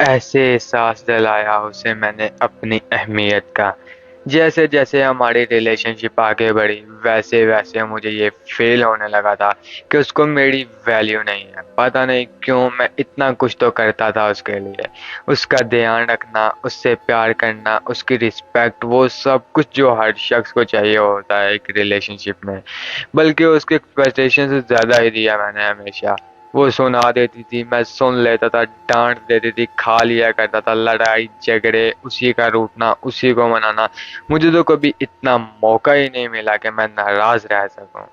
ایسے احساس دلایا اسے میں نے اپنی اہمیت کا۔ جیسے جیسے ہماری ریلیشن شپ آگے بڑھی ویسے ویسے مجھے یہ فیل ہونے لگا تھا کہ اس کو میری ویلیو نہیں ہے۔ پتہ نہیں کیوں میں اتنا کچھ تو کرتا تھا اس کے لیے، اس کا دھیان رکھنا، اس سے پیار کرنا، اس کی رسپیکٹ، وہ سب کچھ جو ہر شخص کو چاہیے ہوتا ہے ایک ریلیشن شپ میں، بلکہ اس کے ایکسپیکٹیشن سے زیادہ ہی دیا میں نے ہمیشہ۔ وہ سنا دیتی تھی، میں سن لیتا تھا، ڈانٹ دیتی تھی، کھا لیا کرتا تھا، لڑائی جھگڑے، اسی کا روٹنا، اسی کو منانا۔ مجھے تو کبھی اتنا موقع ہی نہیں ملا کہ میں ناراض رہ سکوں۔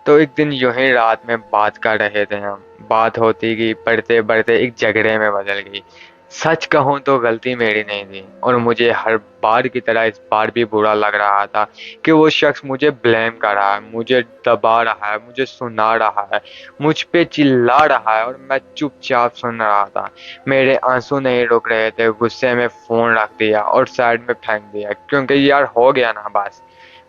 تو ایک دن یوں ہی رات میں بات کر رہے تھے ہم، بات ہوتی گئی، بڑھتے بڑھتے ایک جھگڑے میں بدل گئی۔ سچ کہوں تو غلطی میری نہیں تھی، اور مجھے ہر بار کی طرح اس بار بھی برا لگ رہا تھا کہ وہ شخص مجھے بلیم کر رہا ہے، مجھے دبا رہا ہے، مجھے سنا رہا ہے، مجھ پہ چلا رہا ہے، اور میں چپ چاپ سن رہا تھا۔ میرے آنسو نہیں رک رہے تھے، غصے میں فون رکھ دیا اور سائڈ میں پھینک دیا، کیونکہ یار ہو گیا نا بس۔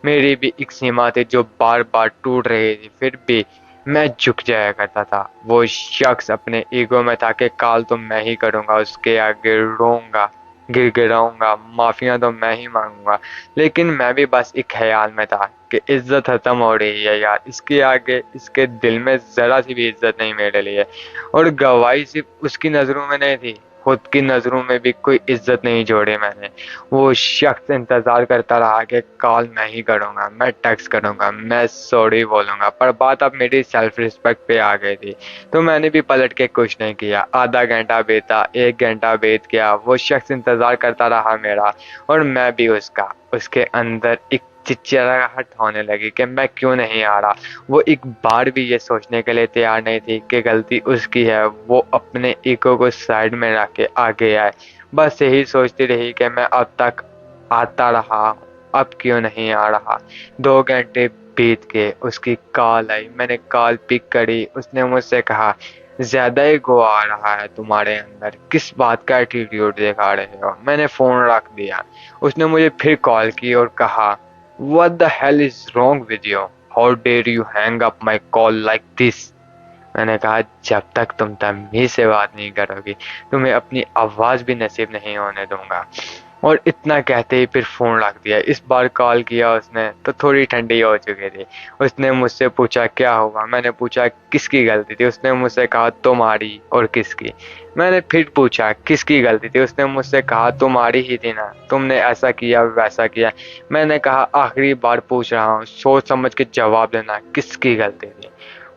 میری بھی ایک سیما تھی جو بار بار ٹوٹ رہی تھی، پھر بھی میں جھک جایا کرتا تھا۔ وہ شخص اپنے ایگو میں تھا کہ کال تو میں ہی کروں گا، اس کے آگے روؤں گا، گر گراؤں گا، معافیاں تو میں ہی مانگوں گا۔ لیکن میں بھی بس ایک خیال میں تھا کہ عزت ختم ہو رہی ہے یار، اس کے آگے اس کے دل میں ذرا سی بھی عزت نہیں میرے لیے۔ اور گواہی صرف اس کی نظروں میں نہیں تھی، خود کی نظروں میں بھی کوئی عزت نہیں جوڑی میں نے۔ وہ شخص انتظار کرتا رہا کہ کال میں ہی کروں گا، میں ٹیکسٹ کروں گا، میں سوری بولوں گا، پر بات اب میری سیلف رسپیکٹ پہ آ گئی تھی۔ تو میں نے بھی پلٹ کے کچھ نہیں کیا۔ آدھا گھنٹہ بیتا، 1 گھنٹہ بیت گیا، وہ شخص انتظار کرتا رہا میرا، اور میں بھی اس کا۔ اس کے اندر ایک چچراہٹ ہونے لگی کہ میں کیوں نہیں آ رہا۔ وہ ایک بار بھی یہ سوچنے کے لیے تیار نہیں تھی کہ غلطی اس کی ہے، وہ اپنے ایگو کو سائڈ میں رکھ کے آگے آئے۔ بس یہی سوچتی رہی کہ میں اب تک آتا رہا، اب کیوں نہیں آ رہا۔ 2 گھنٹے بیت کے اس کی کال آئی، میں نے کال پک کری۔ اس نے مجھ سے کہا، زیادہ ہی گو آ رہا ہے تمہارے اندر، کس بات کا ایٹیٹیوڈ دکھا رہے ہو۔ میں نے فون رکھ دیا۔ اس نے مجھے پھر کال کی اور کہا، What the hell is wrong with you? How dare you hang up my call like this? میں نے کہا، جب تک تم تمیز سے بات نہیں کرو گی تمہیں اپنی آواز بھی نصیب نہیں ہونے دوں گا۔ اور اتنا کہتے ہی پھر فون رکھ دیا۔ اس بار کال کیا اس نے تو تھوڑی ٹھنڈی ہو چکی تھی۔ اس نے مجھ سے پوچھا کیا ہوا۔ میں نے پوچھا کس کی غلطی تھی۔ اس نے مجھ سے کہا تمہاری۔ اور کس کی؟ میں نے پھر پوچھا کس کی غلطی تھی۔ اس نے مجھ سے کہا تمہاری ہی تھی نا، تم نے ایسا کیا ویسا کیا۔ میں نے کہا آخری بار پوچھ رہا ہوں، سوچ سمجھ کے جواب دینا، کس کی غلطی تھی۔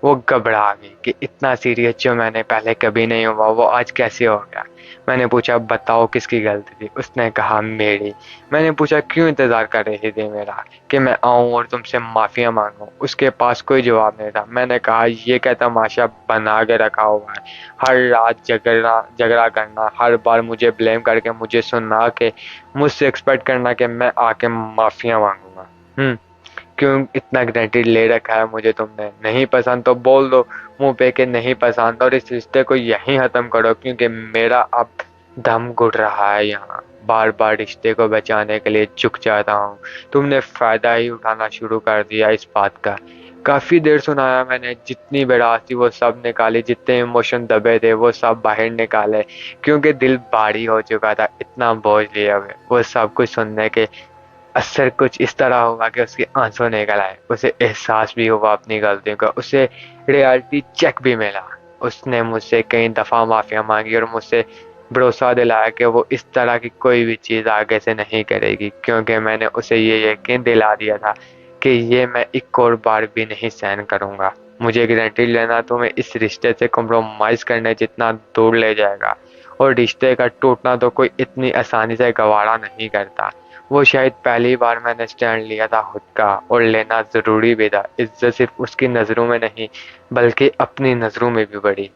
وہ گھبرا گئی کہ اتنا سیریس جو میں نے پہلے کبھی نہیں ہوا وہ آج کیسے ہو گیا۔ میں نے پوچھا بتاؤ کس کی غلطی تھی۔ اس نے کہا میری۔ میں نے پوچھا کیوں انتظار کر رہی تھی میرا، کہ میں آؤں اور تم سے معافیاں مانگوں۔ اس کے پاس کوئی جواب نہیں تھا۔ میں نے کہا یہ کیا تماشا بنا کے رکھا ہوا ہے، ہر رات جھگڑا کرنا، ہر بار مجھے بلیم کر کے مجھے سنا کے مجھ سے ایکسپیکٹ کرنا کہ میں آ کے معافیاں مانگوں گا۔ کیوں اتنا گرینٹیڈ لے رکھا ہے مجھے تم نے؟ نہیں پسند تو بول دو منہ پہ کہ نہیں پسند، اور اس رشتے کو یہیں ختم کرو، کیونکہ میرا اب دم گھٹ رہا ہے یہاں۔ بار بار رشتے کو بچانے کے لیے جھک جاتا ہوں، تم نے فائدہ ہی اٹھانا شروع کر دیا اس بات کا۔ کافی دیر سنایا میں نے، جتنی بڑاس تھی وہ سب نکالی، جتنے ایموشن دبے تھے وہ سب باہر نکالے، کیونکہ دل بھاری ہو چکا تھا، اتنا بوجھ لیا ہوئے۔ وہ سب کچھ سننے کے اثر کچھ اس طرح ہوا کہ اس کے آنسو نکل آئے، اسے احساس بھی ہوا اپنی غلطیوں کا، اسے ریالٹی چیک بھی ملا۔ اس نے مجھ سے کئی دفعہ معافیاں مانگی اور مجھ سے بھروسہ دلایا کہ وہ اس طرح کی کوئی بھی چیز آگے سے نہیں کرے گی، کیونکہ میں نے اسے یہ یقین دلا دیا تھا کہ یہ میں ایک اور بار بھی نہیں سہن کروں گا۔ مجھے گارنٹی لینا تمہیں اس رشتے سے کمپرومائز کرنے جتنا دور لے جائے گا، اور رشتے کا ٹوٹنا تو کوئی اتنی آسانی سے گوارا نہیں کرتا۔ وہ شاید پہلی بار میں نے اسٹینڈ لیا تھا خود کا، اور لینا ضروری بھی تھا۔ عزت صرف اس کی نظروں میں نہیں بلکہ اپنی نظروں میں بھی بڑی۔